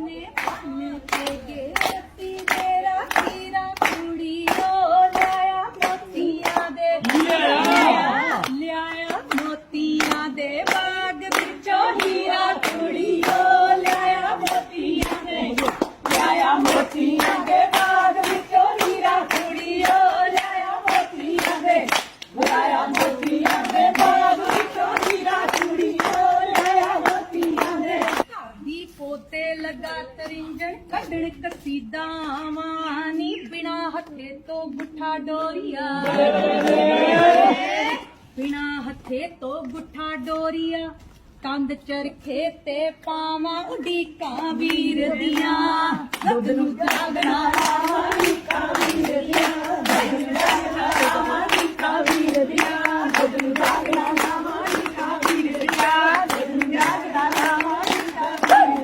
ने बन के गेती तेरा हीरा कुड़ियो लिया मोतियां दे लिया मोतियां दे बाग विचों हीरा कुड़ियो लिया मोतियां दे बाग विचों हीरा कुड़ियो लिया मोतियां दे बाग विचों हीरा कुड़ियो लिया मोतियां दे दी पोते लगा तरिंजन कढण कसीदावां नी बिना हथे तो गुठा डोरिया बिना हथे तो गुठा डोरिया कंध चरखे ते पावां उडीका वीर दियां दुध नूं जागना उडीका वीर दियां दुध नूं जागना उडीका वीर दियां